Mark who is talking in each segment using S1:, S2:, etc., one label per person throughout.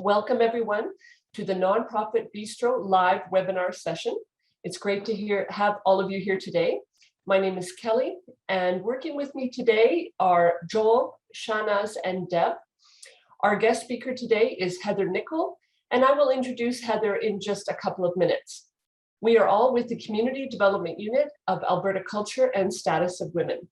S1: Welcome everyone to the Nonprofit Bistro live webinar session. It's great to have all of you here today. My name is Kelly, and working with me today are Joel, Shanaz, and Deb. Our guest speaker today is Heather Nichol, and I will introduce Heather in just a couple of minutes. We are all with the Community Development Unit of Alberta Culture and Status of Women.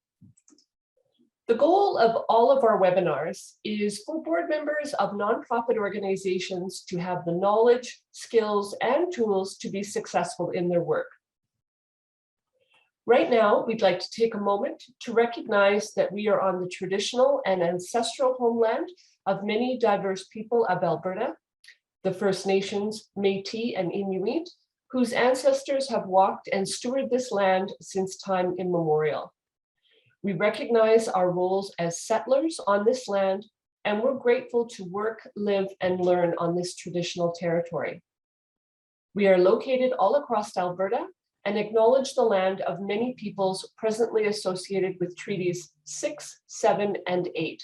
S1: The goal of all of our webinars is for board members of nonprofit organizations to have the knowledge, skills, and tools to be successful in their work. Right now, we'd like to take a moment to recognize that we are on the traditional and ancestral homeland of many diverse people of Alberta, the First Nations, Métis, and Inuit, whose ancestors have walked and stewarded this land since time immemorial. We recognize our roles as settlers on this land, and we're grateful to work, live, and learn on this traditional territory. We are located all across Alberta and acknowledge the land of many peoples presently associated with treaties 6, 7, and 8.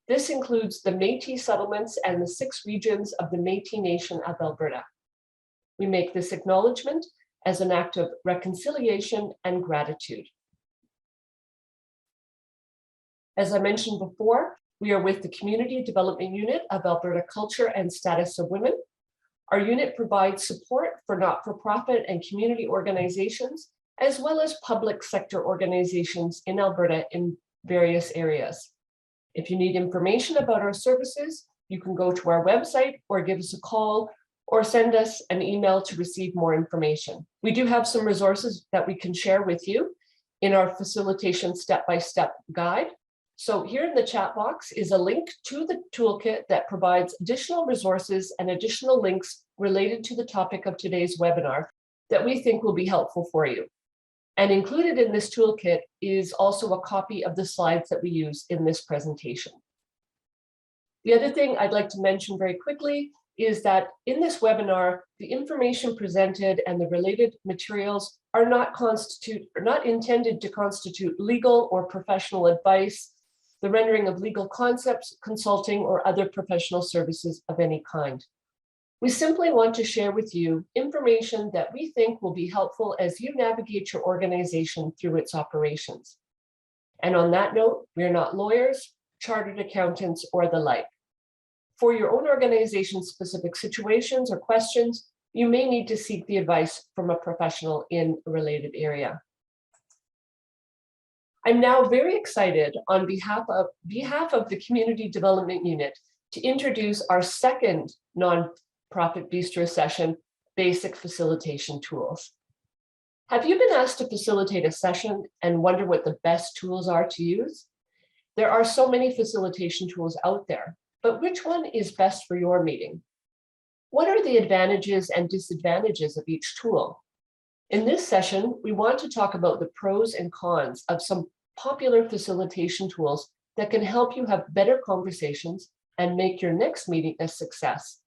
S1: This includes the Métis settlements and the 6 regions of the Métis Nation of Alberta. We make this acknowledgement as an act of reconciliation and gratitude. As I mentioned before, we are with the Community Development Unit of Alberta Culture and Status of Women. Our unit provides support for not-for-profit and community organizations, as well as public sector organizations in Alberta in various areas. If you need information about our services, you can go to our website or give us a call or send us an email to receive more information. We do have some resources that we can share with you in our facilitation step-by-step guide. So here in the chat box is a link to the toolkit that provides additional resources and additional links related to the topic of today's webinar that we think will be helpful for you. And included in this toolkit is also a copy of the slides that we use in this presentation. The other thing I'd like to mention very quickly is that in this webinar, the information presented and the related materials are not intended to constitute legal or professional advice, the rendering of legal concepts, consulting, or other professional services of any kind. We simply want to share with you information that we think will be helpful as you navigate your organization through its operations. And on that note, we are not lawyers, chartered accountants, or the like. For your own organization-specific situations or questions, you may need to seek the advice from a professional in a related area. I'm now very excited on behalf of the Community Development Unit to introduce our second nonprofit bistro session, Basic Facilitation Tools. Have you been asked to facilitate a session and wonder what the best tools are to use? There are so many facilitation tools out there, but which one is best for your meeting? What are the advantages and disadvantages of each tool? In this session, we want to talk about the pros and cons of some popular facilitation tools that can help you have better conversations and make your next meeting a success.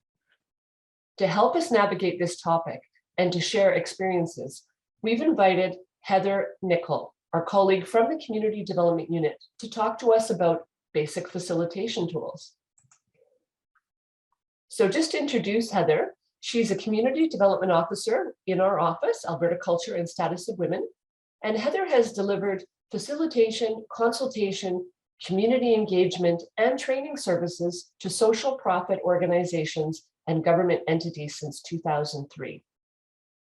S1: To help us navigate this topic and to share experiences, we've invited Heather Nichol, our colleague from the Community Development Unit, to talk to us about basic facilitation tools. So just to introduce Heather, she's a Community Development Officer in our office, Alberta Culture and Status of Women, and Heather has delivered facilitation, consultation, community engagement, and training services to social profit organizations and government entities since 2003.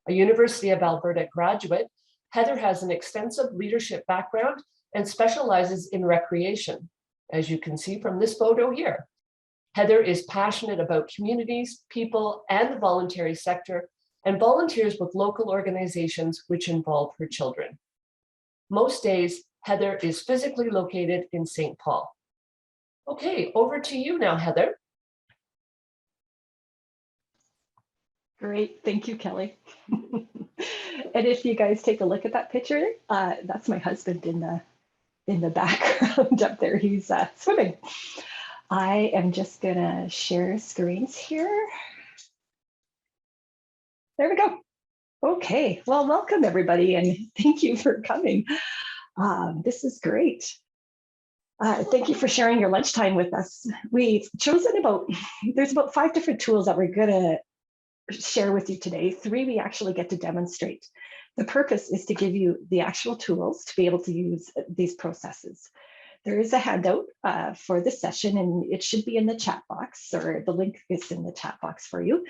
S1: A University of Alberta graduate, Heather has an extensive leadership background and specializes in recreation, as you can see from this photo here. Heather is passionate about communities, people, and the voluntary sector, and volunteers with local organizations which involve her children. Most days, Heather is physically located in St. Paul. Okay, over to you now, Heather.
S2: Great, thank you, Kelly. And if you guys take a look at that picture, that's my husband in the background up there. He's swimming. I am just gonna share screens here. There we go. Okay, well, welcome everybody, and thank you for coming. This is great. Thank you for sharing your lunchtime with us. We've chosen there's about 5 different tools that we're gonna share with you today. 3 we actually get to demonstrate. The purpose is to give you the actual tools to be able to use these processes. There is a handout for this session, and it should be in the chat box, or the link is in the chat box for you.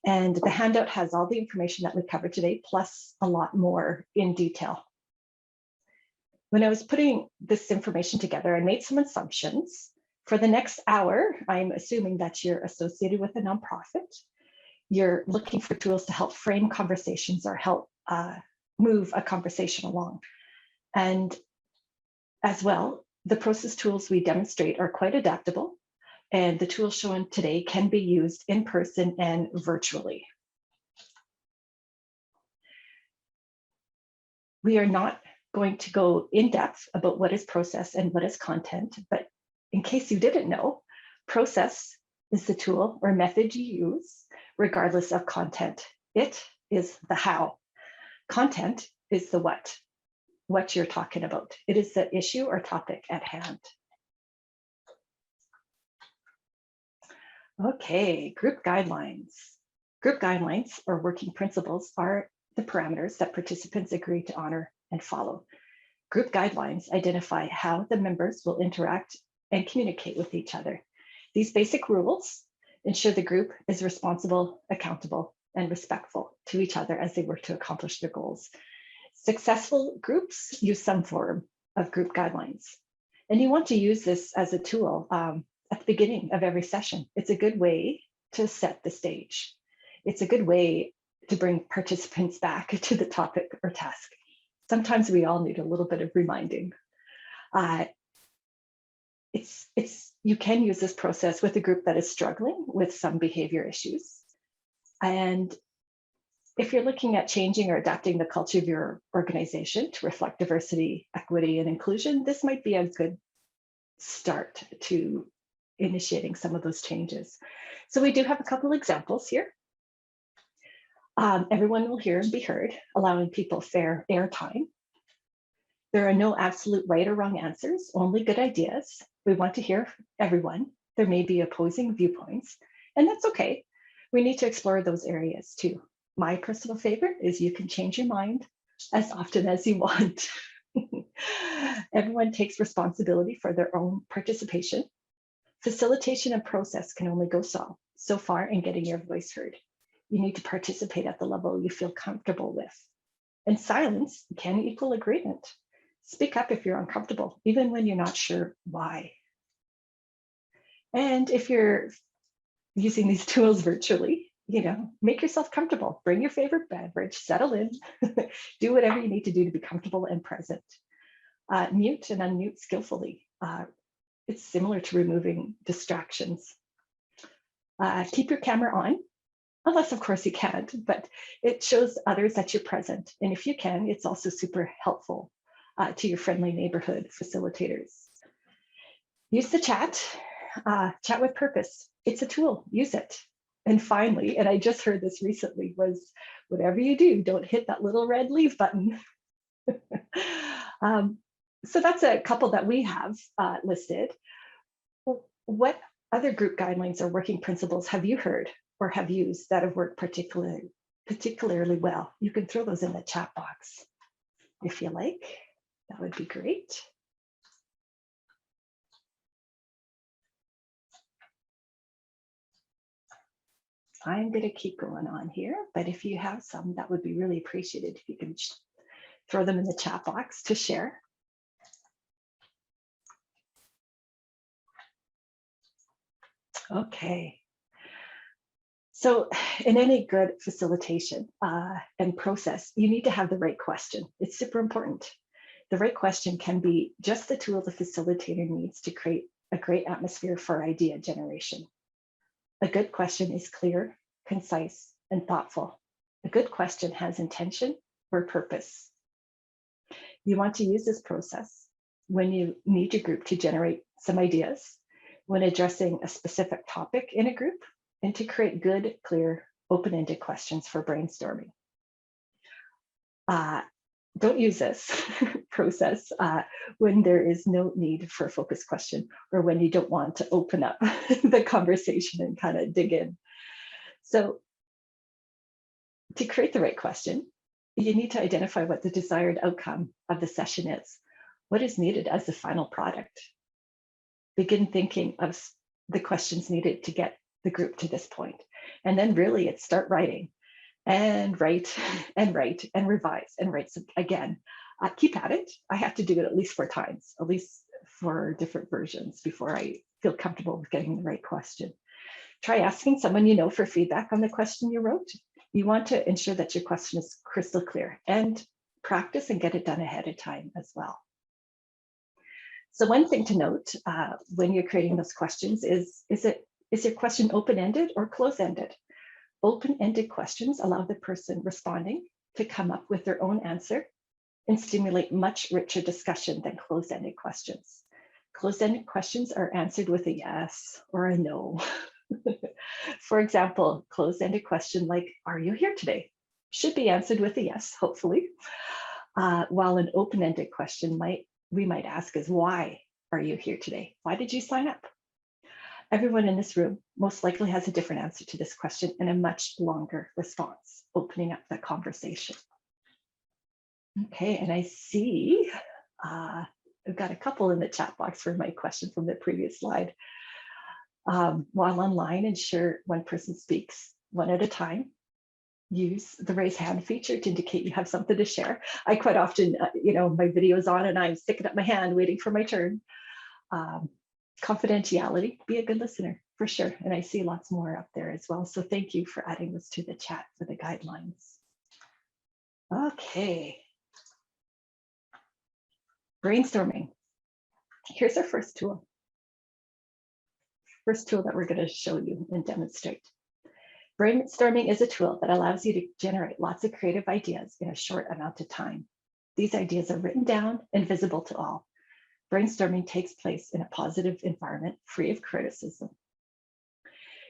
S2: And the handout has all the information that we covered today, plus a lot more in detail. When I was putting this information together, I made some assumptions. For the next hour, I'm assuming that you're associated with a nonprofit. You're looking for tools to help frame conversations or help move a conversation along. And as well, the process tools we demonstrate are quite adaptable, and the tools shown today can be used in person and virtually. We are not going to go in depth about what is process and what is content, but in case you didn't know, process is the tool or method you use regardless of content. It is the how. Content is the what you're talking about. It is the issue or topic at hand. Okay, group guidelines. Group guidelines or working principles are the parameters that participants agree to honor and follow. Group guidelines identify how the members will interact and communicate with each other. These basic rules ensure the group is responsible, accountable, and respectful to each other as they work to accomplish their goals. Successful groups use some form of group guidelines. And you want to use this as a tool at the beginning of every session. It's a good way to set the stage. It's a good way to bring participants back to the topic or task. Sometimes we all need a little bit of reminding. You can use this process with a group that is struggling with some behavior issues. And if you're looking at changing or adapting the culture of your organization to reflect diversity, equity, and inclusion, this might be a good start to initiating some of those changes. So we do have a couple examples here. Everyone will hear and be heard, allowing people fair airtime. There are no absolute right or wrong answers, only good ideas. We want to hear everyone. There may be opposing viewpoints, and that's okay. We need to explore those areas too. My personal favorite is you can change your mind as often as you want. Everyone takes responsibility for their own participation. Facilitation and process can only go so far in getting your voice heard. You need to participate at the level you feel comfortable with. And silence can equal agreement. Speak up if you're uncomfortable, even when you're not sure why. And if you're using these tools virtually, make yourself comfortable. Bring your favorite beverage, settle in, do whatever you need to do to be comfortable and present. Mute and unmute skillfully. It's similar to removing distractions. Keep your camera on, unless of course you can't, but it shows others that you're present. And if you can, it's also super helpful to your friendly neighborhood facilitators. Use the chat, chat with purpose. It's a tool, use it. And finally, and I just heard this recently, was whatever you do, don't hit that little red leave button. So that's a couple that we have listed. What other group guidelines or working principles have you heard or have used that have worked particularly well? You can throw those in the chat box if you like. That would be great. I'm going to keep going on here, but if you have some, that would be really appreciated if you can throw them in the chat box to share. Okay. So in any good facilitation and process, you need to have the right question. It's super important. The right question can be just the tool the facilitator needs to create a great atmosphere for idea generation. A good question is clear, concise, and thoughtful. A good question has intention or purpose. You want to use this process when you need your group to generate some ideas, when addressing a specific topic in a group, and to create good, clear, open-ended questions for brainstorming. Don't use this process when there is no need for a focus question, or when you don't want to open up the conversation and kind of dig in. So to create the right question, you need to identify what the desired outcome of the session is. What is needed as the final product? Begin thinking of the questions needed to get the group to this point. And then really it's start writing and write and write and revise and write again. Keep at it. I have to do it at least 4 times, at least 4 different versions before I feel comfortable with getting the right question. Try asking someone you know for feedback on the question you wrote. You want to ensure that your question is crystal clear, and practice and get it done ahead of time as well. So one thing to note when you're creating those questions is your question open-ended or close-ended? Open-ended questions allow the person responding to come up with their own answer and stimulate much richer discussion than closed-ended questions. Closed-ended questions are answered with a yes or a no. For example, closed-ended question like, are you here today? Should be answered with a yes, hopefully. While an open-ended question we might ask is, why are you here today? Why did you sign up? Everyone in this room most likely has a different answer to this question and a much longer response, opening up that conversation. Okay, and I see I've got a couple in the chat box for my question from the previous slide. While online, ensure one person speaks one at a time. Use the raise hand feature to indicate you have something to share. I quite often, my video's on and I'm sticking up my hand waiting for my turn. Confidentiality, be a good listener for sure. And I see lots more up there as well. So thank you for adding this to the chat for the guidelines. Okay. Brainstorming. Here's our first tool. First tool that we're going to show you and demonstrate. Brainstorming is a tool that allows you to generate lots of creative ideas in a short amount of time. These ideas are written down and visible to all. Brainstorming takes place in a positive environment, free of criticism.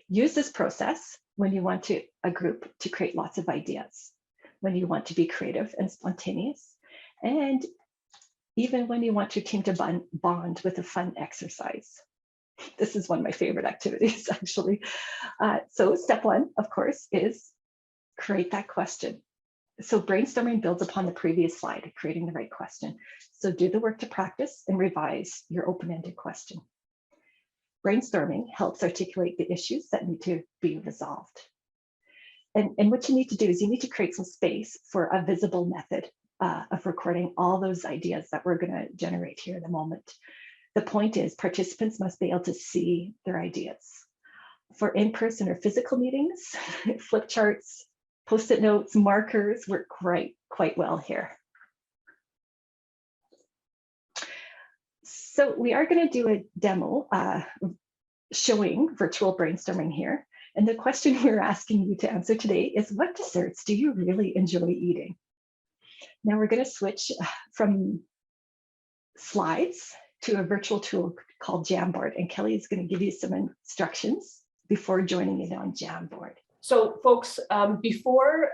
S2: Use this process when you want a group to create lots of ideas, when you want to be creative and spontaneous, and even when you want your team to bond with a fun exercise. This is one of my favorite activities, actually. So step 1, of course, is create that question. So brainstorming builds upon the previous slide, creating the right question. So do the work to practice and revise your open-ended question. Brainstorming helps articulate the issues that need to be resolved. And what you need to do is you need to create some space for a visible method of recording all those ideas that we're going to generate here in a moment. The point is participants must be able to see their ideas. For in-person or physical meetings, flip charts, Post-it notes, markers work quite well here. So we are going to do a demo showing virtual brainstorming here. And the question we're asking you to answer today is, what desserts do you really enjoy eating? Now we're going to switch from slides to a virtual tool called Jamboard. And Kelly is going to give you some instructions before joining in on Jamboard.
S1: So folks, before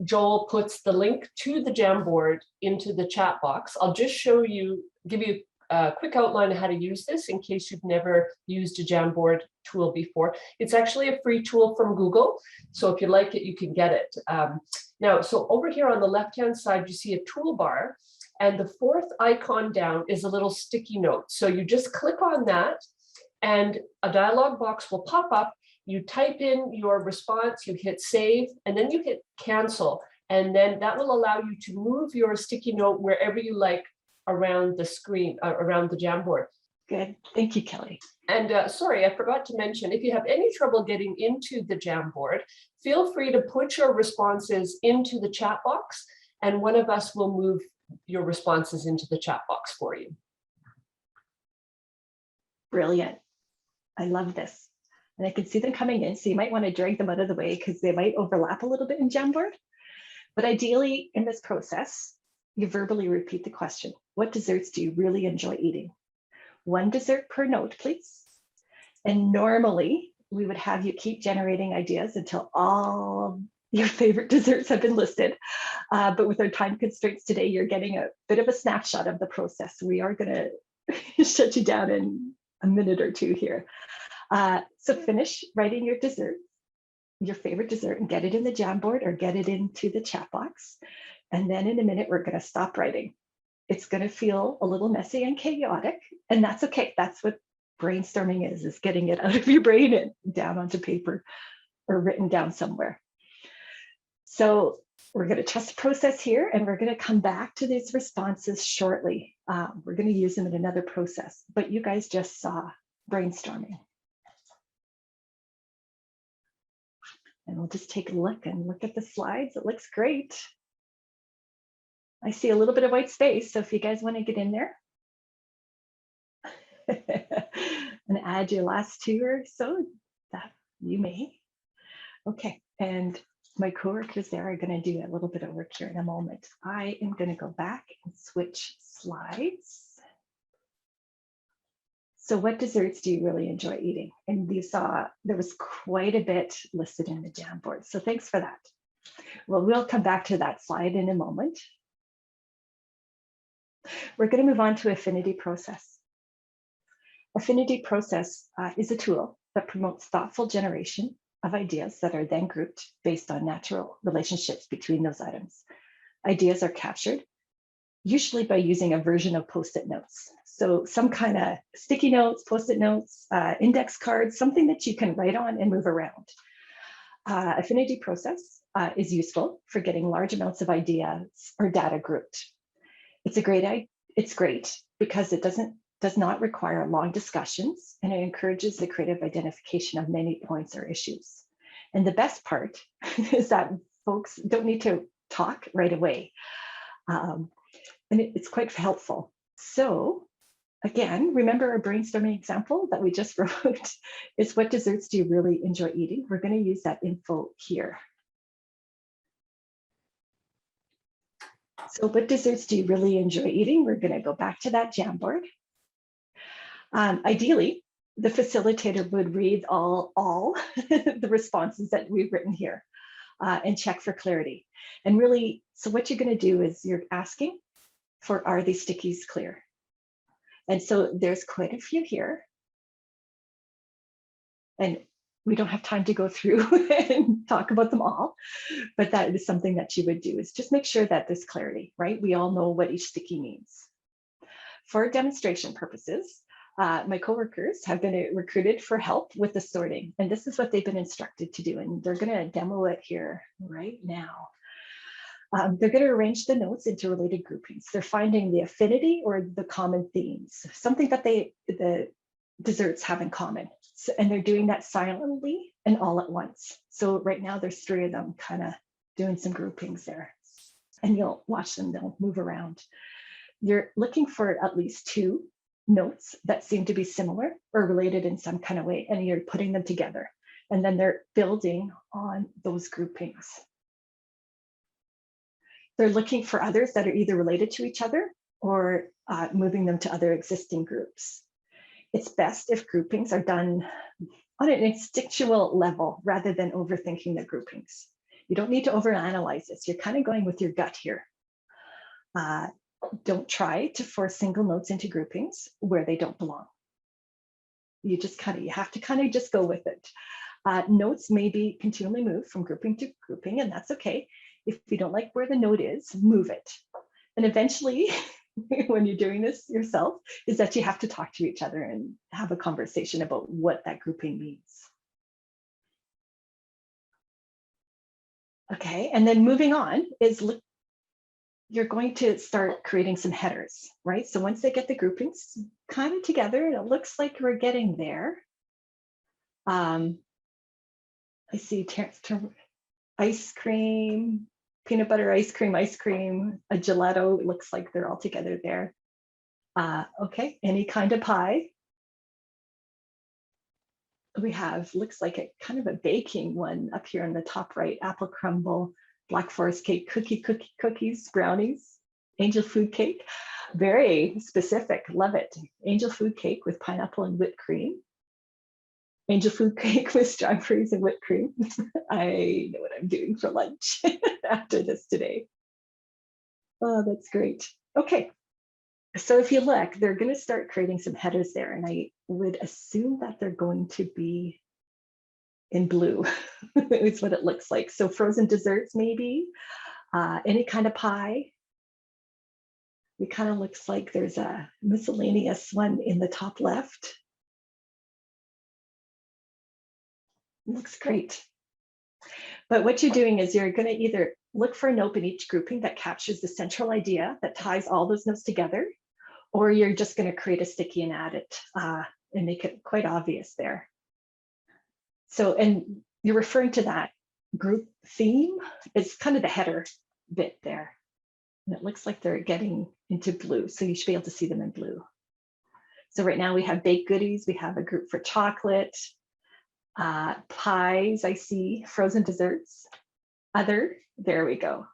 S1: Joel puts the link to the Jamboard into the chat box, I'll just give you a quick outline of how to use this in case you've never used a Jamboard tool before. It's actually a free tool from Google. So if you like it, you can get it. Now, so over here on the left-hand side, you see a toolbar, and the fourth icon down is a little sticky note. So you just click on that and a dialog box will pop up. You type in your response, you hit save, and then you hit cancel. And then that will allow you to move your sticky note wherever you like around the screen, around the Jamboard.
S2: Good, thank you, Kelly.
S1: And sorry, I forgot to mention, if you have any trouble getting into the Jamboard, feel free to put your responses into the chat box, and one of us will move your responses into the chat box for you.
S2: Brilliant. I love this. And I can see them coming in, so you might want to drag them out of the way because they might overlap a little bit in Jamboard. But ideally, in this process, you verbally repeat the question. What desserts do you really enjoy eating? One dessert per note, please. And normally, we would have you keep generating ideas until all your favorite desserts have been listed, but with our time constraints today, you're getting a bit of a snapshot of the process. We are going to shut you down in a minute or two here. So finish writing your dessert, your favorite dessert, and get it in the Jamboard or get it into the chat box. And then in a minute, we're going to stop writing. It's going to feel a little messy and chaotic, and that's okay. That's what brainstorming is getting it out of your brain and down onto paper or written down somewhere. So we're going to trust the process here, and we're going to come back to these responses shortly. We're going to use them in another process, but you guys just saw brainstorming. And we'll just take a look and look at the slides. It looks great. I see a little bit of white space, so if you guys want to get in there and add your last two or so, that you may. Okay, and my coworkers there are going to do a little bit of work here in a moment. I am going to go back and switch slides. So what desserts do you really enjoy eating? And you saw there was quite a bit listed in the Jamboard, so thanks for that. Well, we'll come back to that slide in a moment. We're going to move on to Affinity process. Affinity process is a tool that promotes thoughtful generation of ideas that are then grouped based on natural relationships between those items. Ideas are captured, usually by using a version of Post-it notes. So some kind of sticky notes, Post-it notes, index cards, something that you can write on and move around. Affinity process is useful for getting large amounts of ideas or data grouped. It's great because it does not require long discussions, and it encourages the creative identification of many points or issues. And the best part is that folks don't need to talk right away. And it's quite helpful. So again, remember our brainstorming example that we just wrote is what desserts do you really enjoy eating? We're going to use that info here. So what desserts do you really enjoy eating? We're going to go back to that Jamboard. Ideally, the facilitator would read all the responses that we've written here and check for clarity. And really, so what you're going to do is you're asking for, are these stickies clear? And so there's quite a few here. And we don't have time to go through and talk about them all, but that is something that you would do, is just make sure that there's clarity, right? We all know what each sticky means. For demonstration purposes, my coworkers have been recruited for help with the sorting, and this is what they've been instructed to do, and they're going to demo it here right now. They're going to arrange the notes into related groupings. They're finding the affinity or the common themes, something that the desserts have in common. So, and they're doing that silently and all at once. So right now there's three of them kind of doing some groupings there, and you'll watch them, they'll move around. You're looking for at least two notes that seem to be similar or related in some kind of way, and you're putting them together, and then they're building on those groupings. They're looking for others that are either related to each other or moving them to other existing groups. It's best if groupings are done on an instinctual level rather than overthinking the groupings. You don't need to overanalyze this. You're kind of going with your gut here. Don't try to force single notes into groupings where they don't belong. You have to kind of just go with it. Notes may be continually moved from grouping to grouping, and that's okay. If you don't like where the note is, move it. And eventually, when you're doing this yourself, is that you have to talk to each other and have a conversation about what that grouping means. Okay, and then moving on is you're going to start creating some headers, right? So once they get the groupings kind of together, and it looks like we're getting there. I see ice cream, peanut butter ice cream, a gelato. It looks like they're all together there. Okay, any kind of pie. We have, looks like a kind of a baking one up here on the top right, apple crumble, Black Forest cake, cookies, brownies, angel food cake. Very specific, love it. Angel food cake with pineapple and whipped cream. angel food cake with strawberries and whipped cream. I know what I'm doing for lunch after this today. Oh, that's great. Okay. So if you look, they're going to start creating some headers there, and I would assume that they're going to be in blue. It's what it looks like. So frozen desserts, maybe, any kind of pie. It kind of looks like there's a miscellaneous one in the top left. Looks great. But what you're doing is you're going to either look for a note in each grouping that captures the central idea that ties all those notes together, or you're just going to create a sticky and add it and make it quite obvious there. So, and you're referring to that group theme. It's kind of the header bit there. And it looks like they're getting into blue, so you should be able to see them in blue. So right now we have baked goodies, we have a group for chocolate, pies, I see, frozen desserts, other, there we go.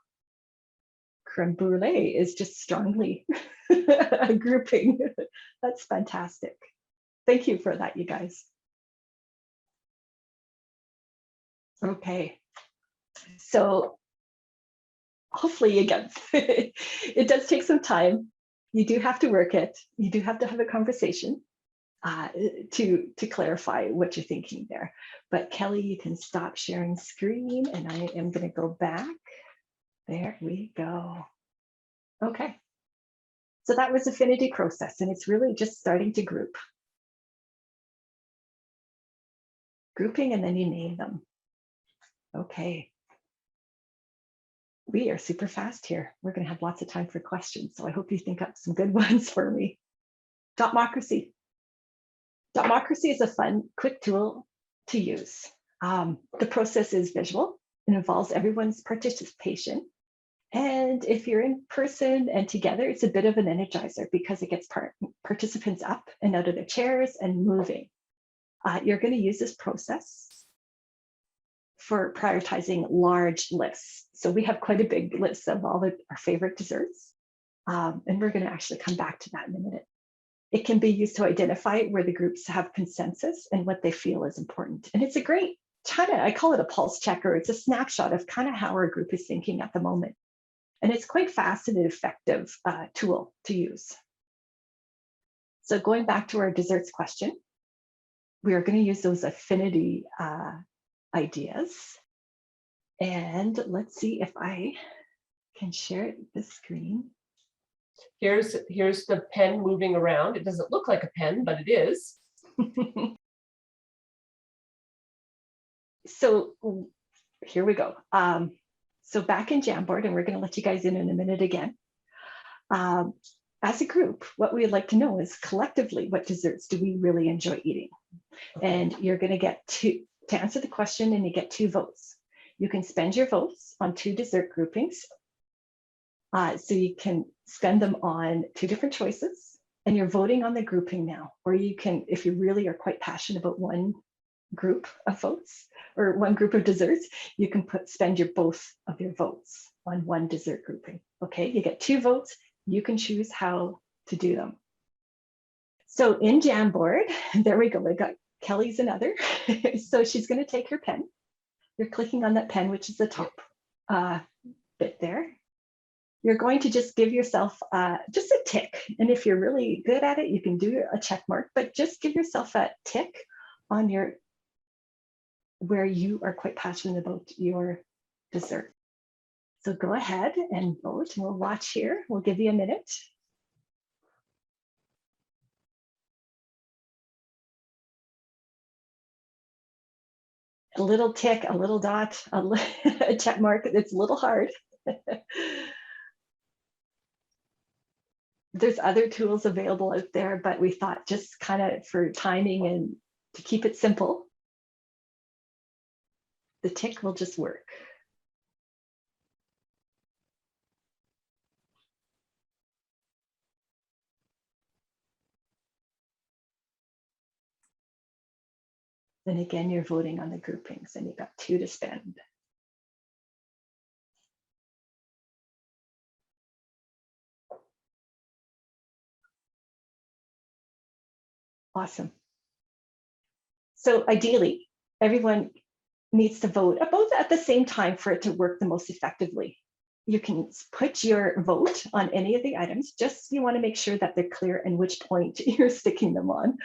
S2: Creme brulee is just strongly a grouping. That's fantastic. Thank you for that, you guys. Okay, so hopefully again, it does take some time. You do have to work it. You do have to have a conversation to clarify what you're thinking there. But Kelly, you can stop sharing screen, and I am going to go back. There we go. Okay. So that was Affinity process, and it's really just starting to group. Grouping, and then you name them. Okay. We are super fast here. We're going to have lots of time for questions, so I hope you think up some good ones for me. Dotmocracy. Dotmocracy is a fun, quick tool to use. The process is visual. It involves everyone's participation. And if you're in person and together, it's a bit of an energizer because it gets participants up and out of their chairs and moving. You're going to use this process for prioritizing large lists. So we have quite a big list of all our favorite desserts. And we're going to actually come back to that in a minute. It can be used to identify where the groups have consensus and what they feel is important. And it's a great I call it a pulse checker. It's a snapshot of kind of how our group is thinking at the moment. And it's quite fast and effective tool to use. So going back to our desserts question, we are going to use those affinity ideas. And let's see if I can share the screen.
S1: Here's the pen moving around. It doesn't look like a pen, but it is.
S2: So here we go. So back in Jamboard, and we're going to let you guys in a minute again. As a group, what we'd like to know is collectively, what desserts do we really enjoy eating? And you're going to get to answer the question, and you get 2 votes. You can spend your votes on 2 dessert groupings. So you can spend them on 2 different choices, and you're voting on the grouping now. Or you can, if you really are quite passionate about one group of votes or one group of desserts, you can spend both of your votes on one dessert grouping. Okay, you get 2 votes. You can choose how to do them. So in Jamboard, there we go. We got Kelly's another. So she's going to take her pen. You're clicking on that pen, which is the top bit there. You're going to just give yourself just a tick. And if you're really good at it, you can do a check mark, but just give yourself a tick on where you are quite passionate about your dessert. So go ahead and vote, and we'll watch here. We'll give you a minute. A little tick, a little dot, a check mark. It's a little hard. There's other tools available out there, but we thought just kind of for timing and to keep it simple, the tick will just work. Then again, you're voting on the groupings, and you've got 2 to spend. Awesome. So ideally, everyone needs to vote both at the same time for it to work the most effectively. You can put your vote on any of the items, just you want to make sure that they're clear and which point you're sticking them on.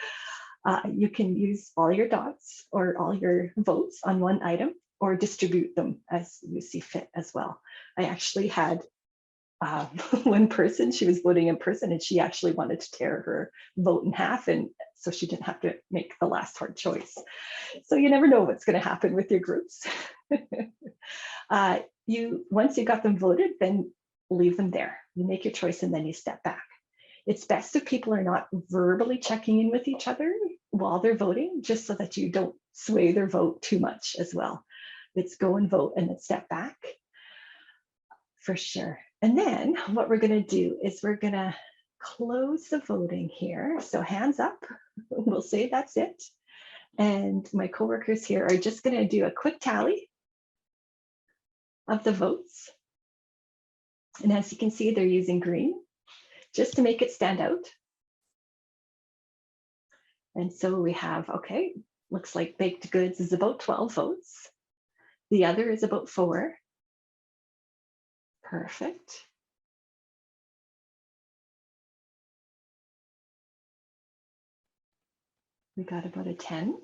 S2: You can use all your dots or all your votes on one item or distribute them as you see fit as well. I actually had one person, she was voting in person and she actually wanted to tear her vote in half, and so she didn't have to make the last hard choice. So you never know what's going to happen with your groups. Once you got them voted, then leave them there. You make your choice and then you step back. It's best if people are not verbally checking in with each other while they're voting, just so that you don't sway their vote too much as well. It's go and vote and then step back for sure. And then what we're going to do is we're going to close the voting here. So hands up, we'll say that's it. And my coworkers here are just going to do a quick tally of the votes. And as you can see, they're using green just to make it stand out. And so we have, okay, looks like baked goods is about 12 votes. The other is about 4. Perfect. We got about a 10.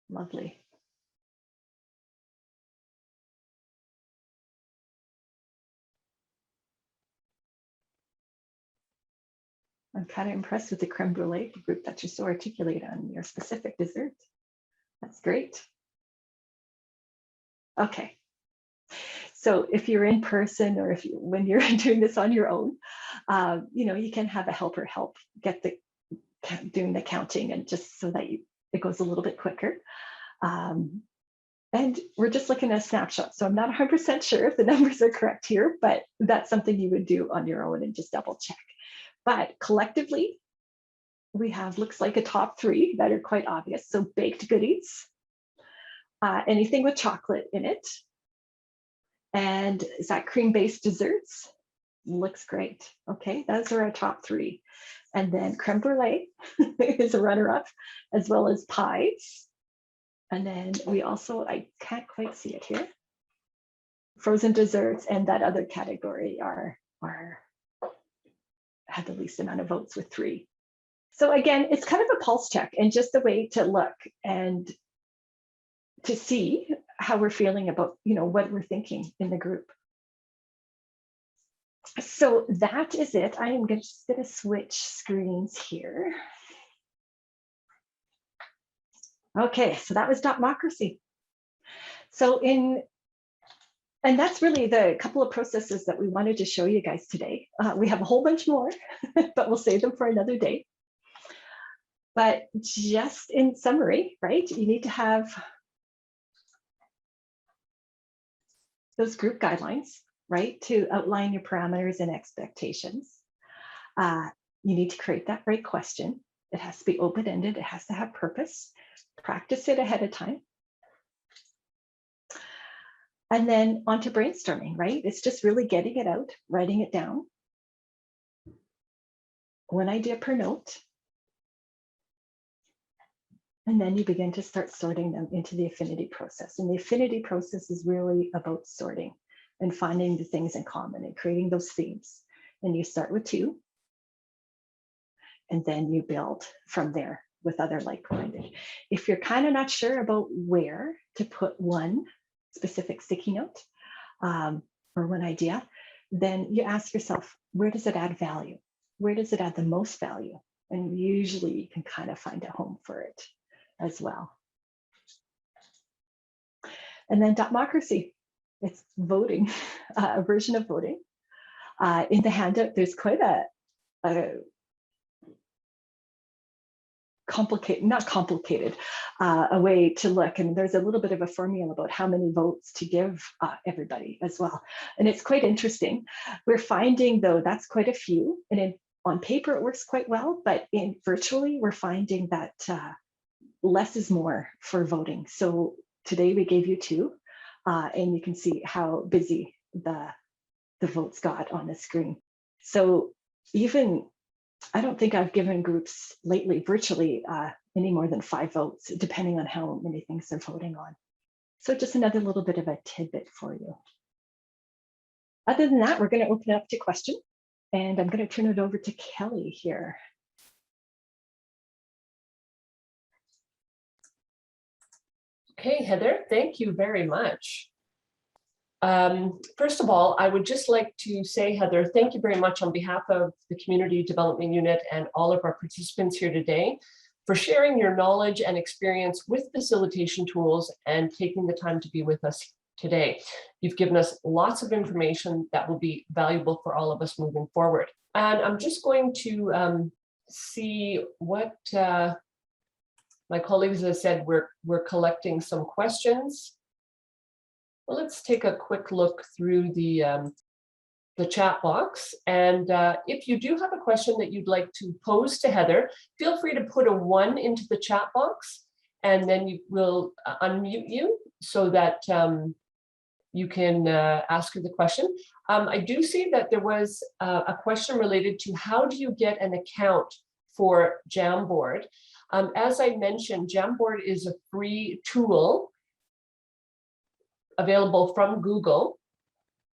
S2: Lovely. I'm kind of impressed with the creme brulee group that you're so articulate on your specific dessert. That's great. Okay. So if you're in person or when you're doing this on your own, you can have a helper help get doing the counting, and just so that it goes a little bit quicker. And we're just looking at a snapshot. So I'm not 100% sure if the numbers are correct here, but that's something you would do on your own and just double check. But collectively, we have, looks like a top 3 that are quite obvious. So baked goodies, anything with chocolate in it. And is that cream-based desserts? Looks great. Okay, those are our top 3. And then creme brulee is a runner-up, as well as pies. And then we also, I can't quite see it here, frozen desserts, and that other category had the least amount of votes with 3. So again, it's kind of a pulse check and just a way to look and to see how we're feeling about, what we're thinking in the group. So that is it. I am just going to switch screens here. Okay, so that was Dotmocracy. So and that's really the couple of processes that we wanted to show you guys today. We have a whole bunch more, but we'll save them for another day. But just in summary, right, you need to have those group guidelines, right, to outline your parameters and expectations. You need to create that right question. It has to be open-ended. It has to have purpose. Practice it ahead of time. And then on to brainstorming, right? It's just really getting it out, writing it down. One idea per note. And then you begin to start sorting them into the affinity process. And the affinity process is really about sorting and finding the things in common and creating those themes. And you start with 2. And then you build from there with other like-minded. If you're kind of not sure about where to put one specific sticky note or one idea, then you ask yourself, where does it add value? Where does it add the most value? And usually you can kind of find a home for it as well. And then Dotmocracy, it's voting, a version of voting. In the handout, there's quite a a way to look, and there's a little bit of a formula about how many votes to give everybody as well. And it's quite interesting. We're finding though, that's quite a few, and on paper it works quite well, but in virtually we're finding that less is more for voting. So today we gave you 2, and you can see how busy the the votes got on the screen. So even, I don't think I've given groups lately virtually any more than 5 votes, depending on how many things they're voting on. So just another little bit of a tidbit for you. Other than that, we're going to open it up to questions, and I'm going to turn it over to Kelly here.
S1: Okay, Heather, thank you very much. First of all, I would just like to say, Heather, thank you very much on behalf of the Community Development Unit and all of our participants here today for sharing your knowledge and experience with facilitation tools and taking the time to be with us today. You've given us lots of information that will be valuable for all of us moving forward. And I'm just going to see what my colleagues have said. We're collecting some questions. Well, let's take a quick look through the chat box. And if you do have a question that you'd like to pose to Heather, feel free to put a 1 into the chat box, and then you will unmute you so that you can ask her the question. I do see that there was a question related to how do you get an account for Jamboard? As I mentioned, Jamboard is a free tool available from Google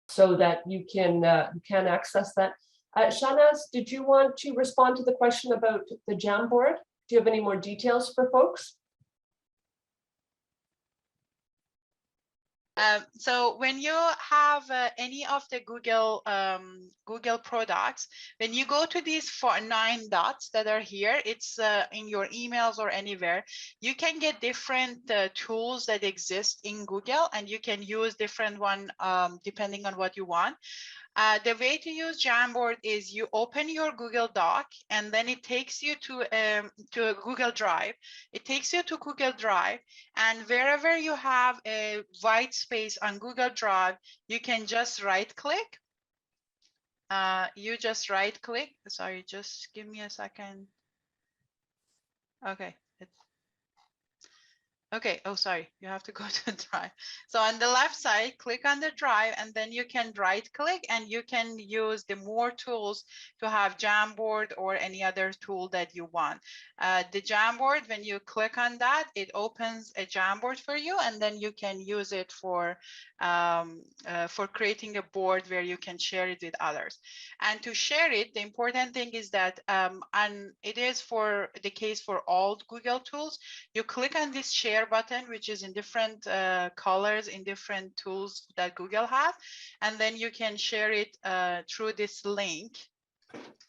S1: so that you can access that. Shanaz, did you want to respond to the question about the Jamboard? Do you have any more details for folks?
S3: So when you have any of the Google products, when you go to these 9 dots that are here, it's in your emails or anywhere, you can get different tools that exist in Google, and you can use different one depending on what you want. The way to use Jamboard is you open your Google Doc, and then it takes you to a Google Drive. It takes you to Google Drive, and wherever you have a white space on Google Drive, you can just right-click. You just right-click. Sorry, just give me a second. Okay. Okay, oh, sorry, you have to go to Drive. So on the left side, click on the Drive, and then you can right click, and you can use the more tools to have Jamboard or any other tool that you want. The Jamboard, when you click on that, it opens a Jamboard for you, and then you can use it for creating a board where you can share it with others. And to share it, the important thing is that, and it is for the case for all Google tools, you click on this share button, which is in different colors in different tools that Google has, and then you can share it through this link,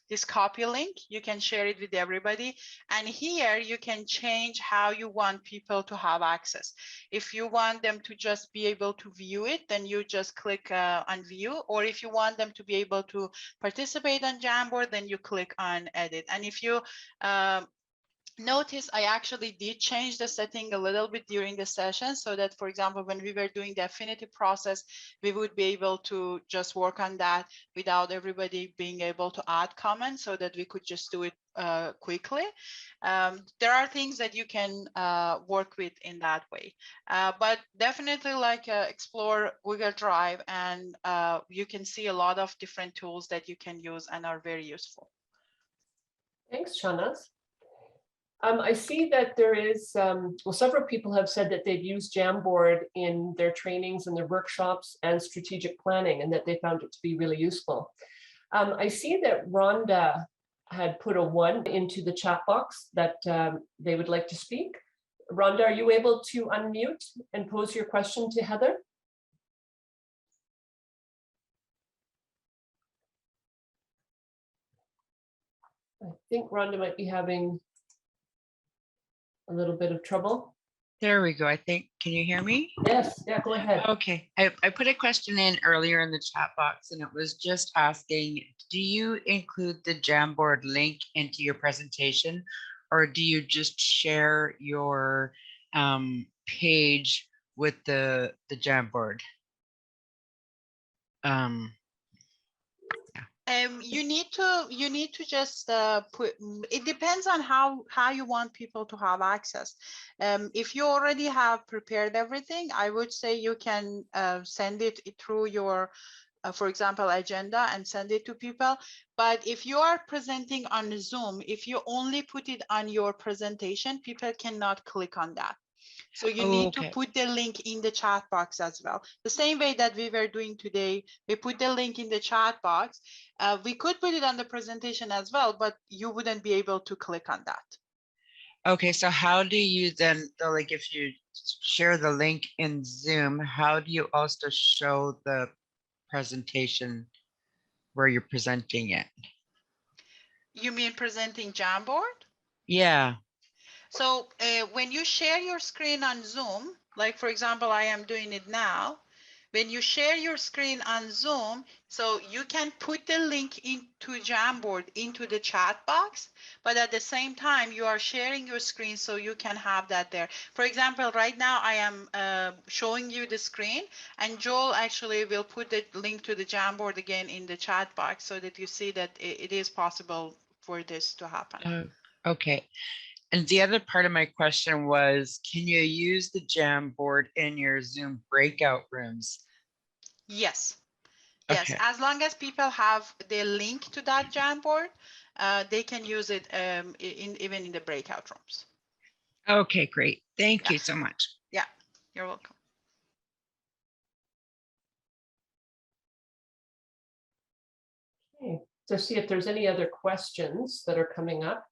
S3: this copy link. You can share it with everybody, and here you can change how you want people to have access. If you want them to just be able to view it, then you just click on view, or if you want them to be able to participate on Jamboard, then you click on edit. And if you notice, I actually did change the setting a little bit during the session, so that, for example, when we were doing the Affinity process, we would be able to just work on that without everybody being able to add comments, so that we could just do it quickly. There are things that you can work with in that way, but definitely explore Google Drive, and you can see a lot of different tools that you can use and are very useful.
S1: Thanks, Shanaz. I see that there is, well, several people have said that they've used Jamboard in their trainings and their workshops and strategic planning, and that they found it to be really useful. I see that Rhonda had put a 1 into the chat box that they would like to speak. Rhonda, are you able to unmute and pose your question to Heather? I think Rhonda might be having a little bit of trouble.
S4: There we go. I think, can you hear me?
S1: Yes, yeah, go ahead.
S4: Okay, I put a question in earlier in the chat box, and it was just asking, do you include the Jamboard link into your presentation, or do you just share your page with the Jamboard?
S3: You need to just put. It depends on how you want people to have access. If you already have prepared everything, I would say you can send it through your for example, agenda and send it to people. But if you are presenting on Zoom, if you only put it on your presentation, people cannot click on that. So you need to put the link in the chat box as well. The same way that we were doing today, we put the link in the chat box. We could put it on the presentation as well, but you wouldn't be able to click on that.
S4: Okay, so how do you then, like if you share the link in Zoom, how do you also show the presentation where you're presenting it?
S3: You mean presenting Jamboard?
S4: Yeah.
S3: So when you share your screen on Zoom, like for example, I am doing it now. When you share your screen on Zoom, so you can put the link into Jamboard into the chat box, but at the same time, you are sharing your screen so you can have that there. For example, right now I am showing you the screen, and Joel actually will put the link to the Jamboard again in the chat box so that you see that it is possible for this to happen.
S4: Okay. And the other part of my question was, can you use the Jamboard in your Zoom breakout rooms?
S3: Yes.
S4: Okay.
S3: Yes, as long as people have the link to that Jamboard, they can use it even in the breakout rooms.
S4: Okay, great. Thank you so much.
S3: Yeah, you're welcome.
S1: Okay, so see if there's any other questions that are coming up.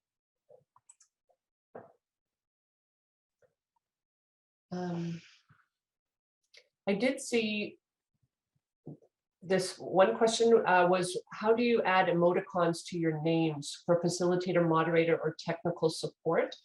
S1: I did see this one question was, how do you add emoticons to your names for facilitator, moderator, or technical support?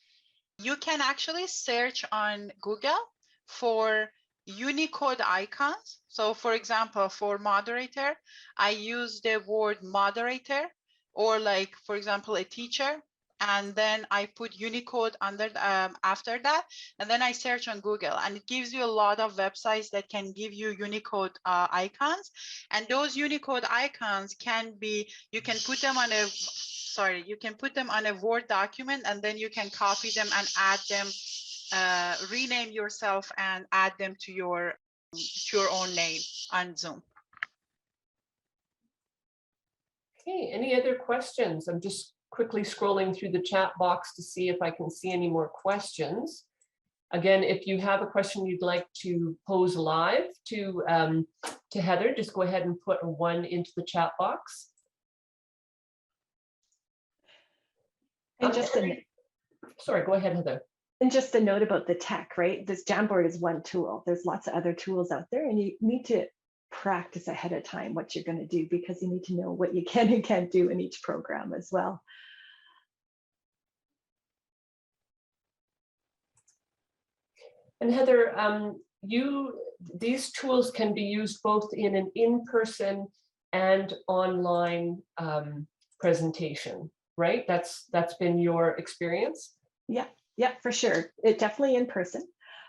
S3: You can actually search on Google for Unicode icons. So for example, for moderator, I use the word moderator, or like, for example, a teacher, and then I put Unicode under after that, and then I search on Google, and it gives you a lot of websites that can give you Unicode icons. And those Unicode icons can be, you can put them on a, you can put them on a Word document, and then you can copy them and add them, rename yourself and add them to your own name on Zoom.
S1: Okay, any other questions? I'm just quickly scrolling through the chat box to see if I can see any more questions. Again, if you have a question you'd like to pose live to Heather, just go ahead and put a 1 into the chat box.
S2: And just
S1: sorry, go ahead, Heather.
S2: And just a note about the tech, right? This Jamboard is one tool. There's lots of other tools out there, and you need to practice ahead of time what you're going to do, because you need to know what you can and can't do in each program as well.
S1: And Heather, these tools can be used both in an in-person and online presentation, right? That's been your experience?
S2: Yeah, for sure. It definitely in person.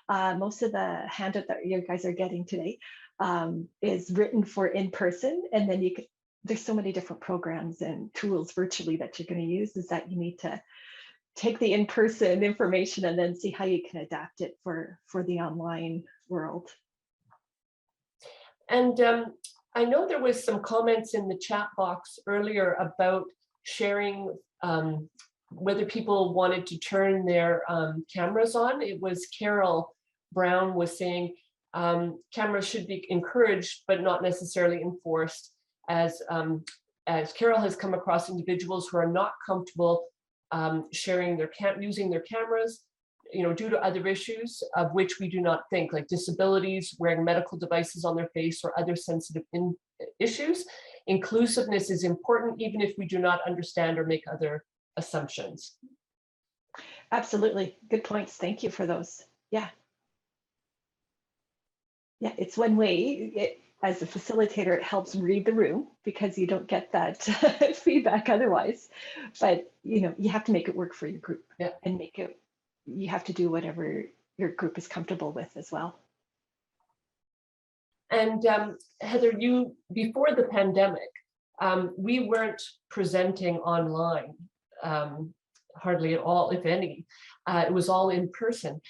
S2: Most of the handout that you guys are getting today is written for in person, and then you can, there's so many different programs and tools virtually that you're going to use, is that you need to take the in-person information and then see how you can adapt it for the online world.
S1: And I know there was some comments in the chat box earlier about sharing whether people wanted to turn their cameras on. It was Carol Brown was saying cameras should be encouraged, but not necessarily enforced, as Carol has come across individuals who are not comfortable sharing their using their cameras, due to other issues of which we do not think, like disabilities, wearing medical devices on their face, or other sensitive issues. Inclusiveness is important, even if we do not understand or make other assumptions.
S2: Absolutely. Good points. Thank you for those. Yeah. Yeah, it's one way. As a facilitator, it helps read the room, because you don't get that feedback otherwise. But you have to make it work for your group, and you have to do whatever your group is comfortable with as well.
S1: And Heather, before the pandemic, we weren't presenting online hardly at all, if any. It was all in person.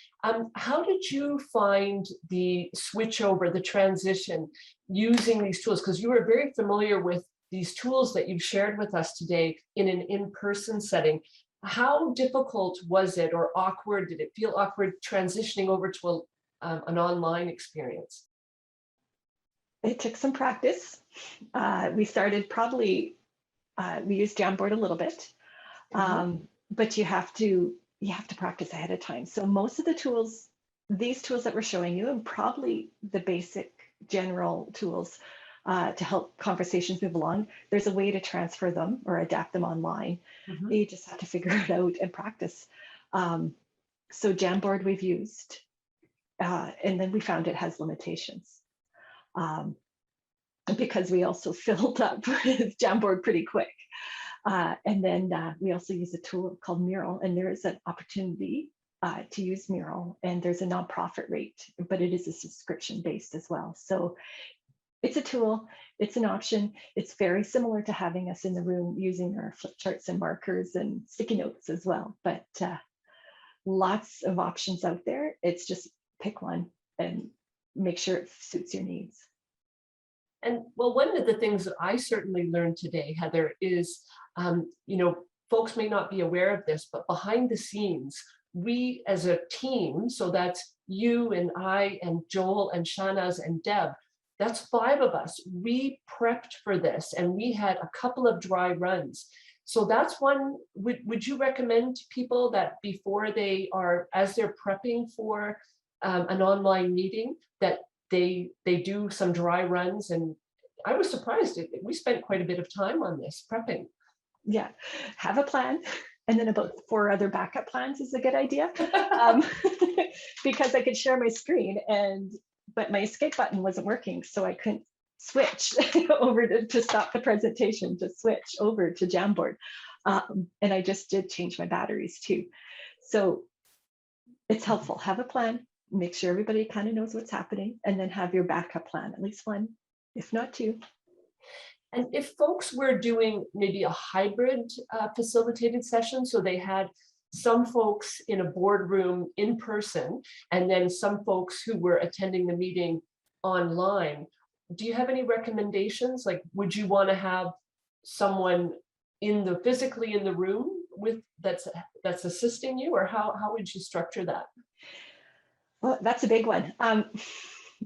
S1: How did you find the switch over, the transition, using these tools? Because you were very familiar with these tools that you've shared with us today in an in-person setting. How difficult was it, or awkward? Did it feel awkward transitioning over to an online experience?
S2: It took some practice. We started probably, we used Jamboard a little bit, but you have to practice ahead of time. So most of the tools, these tools that we're showing you, and probably the basic general tools to help conversations move along, there's a way to transfer them or adapt them online. You just have to figure it out and practice. So Jamboard we've used, and then we found it has limitations. Because we also filled up with Jamboard pretty quick. And then we also use a tool called Mural, and there is an opportunity to use Mural, and there's a nonprofit rate, but it is a subscription based as well. So it's a tool, it's an option. It's very similar to having us in the room using our flip charts and markers and sticky notes as well, but lots of options out there. It's just pick one and make sure it suits your needs.
S1: And well, one of the things that I certainly learned today, Heather, is, folks may not be aware of this, but behind the scenes, we as a team, so that's you and I and Joel and Shanaz and Deb, that's 5 of us. We prepped for this, and we had a couple of dry runs. So that's one. Would you recommend to people that before as they're prepping for an online meeting, that they do some dry runs? And I was surprised. We spent quite a bit of time on this prepping.
S2: Yeah, have a plan, and then about 4 other backup plans is a good idea. Because I could share my screen, but my escape button wasn't working, so I couldn't switch over to stop the presentation, to switch over to Jamboard. And I just did change my batteries too. So it's helpful. Have a plan, make sure everybody kind of knows what's happening, and then have your backup plan, at least 1, if not 2.
S1: And if folks were doing maybe a hybrid facilitated session, so they had some folks in a boardroom in person, and then some folks who were attending the meeting online, do you have any recommendations? Like, would you want to have someone physically in the room that's assisting you, or how would you structure that?
S2: Well, that's a big one.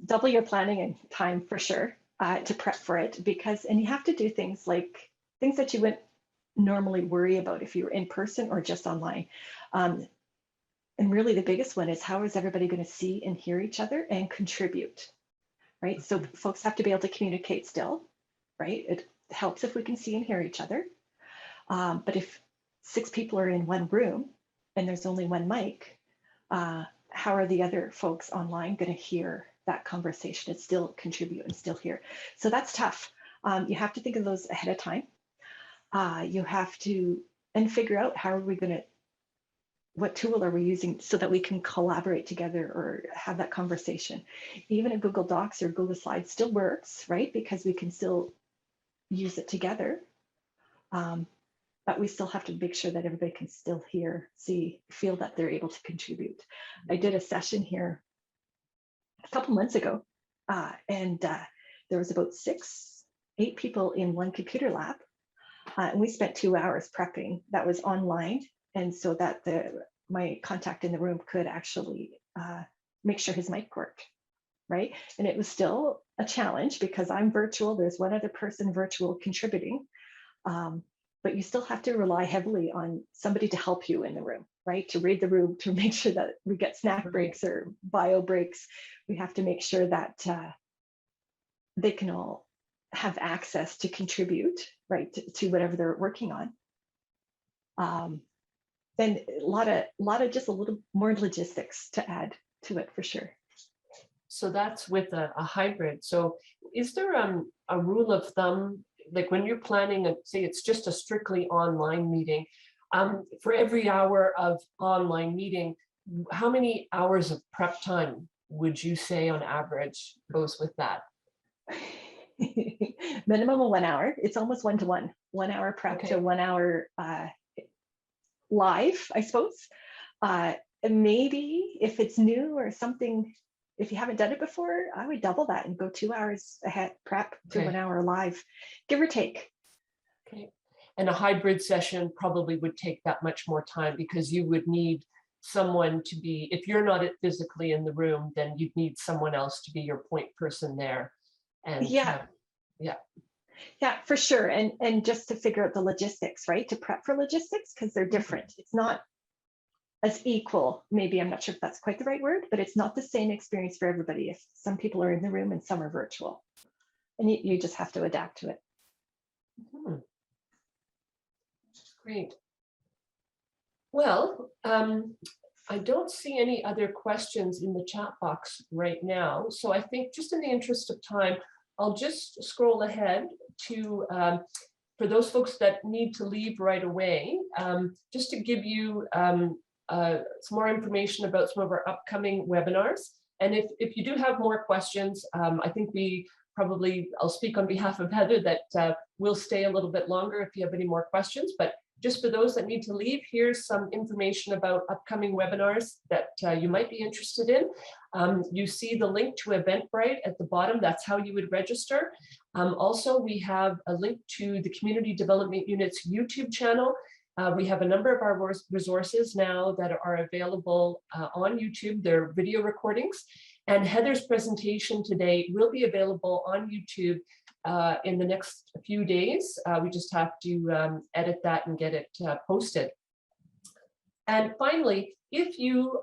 S2: Double your planning and time for sure to prep for it, and you have to do things that you wouldn't normally worry about if you were in person or just online. And really the biggest one is, how is everybody going to see and hear each other and contribute, right? So folks have to be able to communicate still, right? It helps if we can see and hear each other. But if 6 people are in one room and there's only one mic, how are the other folks online going to hear that conversation and still contribute and still hear? So that's tough. You have to think of those ahead of time. You have to figure out what tool are we using so that we can collaborate together or have that conversation. Even a Google Docs or Google Slides still works, right? Because we can still use it together. But we still have to make sure that everybody can still hear, see, feel that they're able to contribute. I did a session here a couple months ago, and there was about 8 people in one computer lab. And we spent 2 hours prepping. That was online. And so that my contact in the room could actually make sure his mic worked, right? And it was still a challenge because I'm virtual. There's one other person virtual contributing. But you still have to rely heavily on somebody to help you in the room, right? To read the room, to make sure that we get snack breaks or bio breaks. We have to make sure that they can all have access to contribute, right, to whatever they're working on. And a lot of just a little more logistics to add to it for sure.
S1: So that's with a hybrid. So is there a rule of thumb, like when you're planning, say it's just a strictly online meeting, for every hour of online meeting, how many hours of prep time would you say on average goes with that?
S2: Minimum of 1 hour. It's almost 1-to-1. 1 hour prep to 1 hour live, I suppose. And maybe if it's new or something, if you haven't done it before, I would double that and go 2 hours ahead prep to
S1: Okay.
S2: 1 hour live, give or take.
S1: Okay. And a hybrid session probably would take that much more time because you would need someone to be, if you're not physically in the room, then you'd need someone else to be your point person there. And
S2: Yeah. Yeah, for sure. And just to figure out the logistics, right? To prep for logistics, because they're different. It's not as equal. Maybe I'm not sure if that's quite the right word, but it's not the same experience for everybody. If some people are in the room and some are virtual, and you just have to adapt to it.
S1: Great. Well, I don't see any other questions in the chat box right now. So I think just in the interest of time, I'll just scroll ahead to, for those folks that need to leave right away, just to give you some more information about some of our upcoming webinars. And if you do have more questions, I think I'll speak on behalf of Heather that we'll stay a little bit longer if you have any more questions. But just for those that need to leave, here's some information about upcoming webinars that you might be interested in. You see the link to Eventbrite at the bottom. That's how you would register. Also, we have a link to the Community Development Unit's YouTube channel. We have a number of our resources now that are available on YouTube. They're video recordings. And Heather's presentation today will be available on YouTube in the next few days. We just have to edit that and get it posted. And finally, if you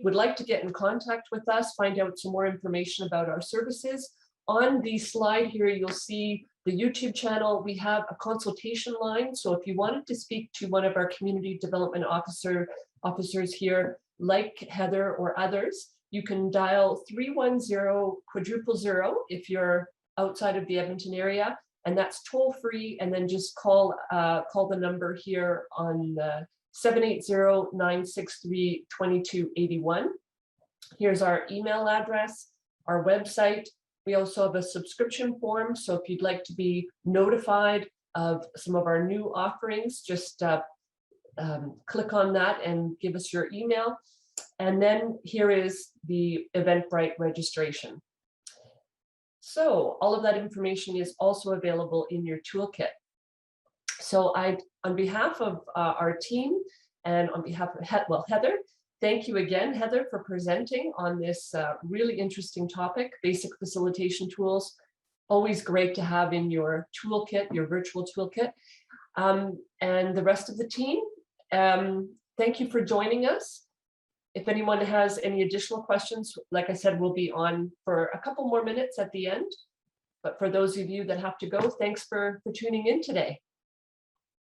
S1: would like to get in contact with us, find out some more information about our services, on the slide here, you'll see the YouTube channel. We have a consultation line. So if you wanted to speak to one of our community development officers here, like Heather or others, you can dial 310-000 if you're outside of the Edmonton area, and that's toll free. And then just call the number here on the 780-963-2281. Here's our email address, our website. We also have a subscription form. So if you'd like to be notified of some of our new offerings, just click on that and give us your email. And then here is the Eventbrite registration. So all of that information is also available in your toolkit. So on behalf of our team and on behalf of Heather, thank you again, Heather, for presenting on this really interesting topic, basic facilitation tools. Always great to have in your toolkit, your virtual toolkit. And the rest of the team, thank you for joining us. If anyone has any additional questions, like I said, we'll be on for a couple more minutes at the end. But for those of you that have to go, thanks for tuning in today.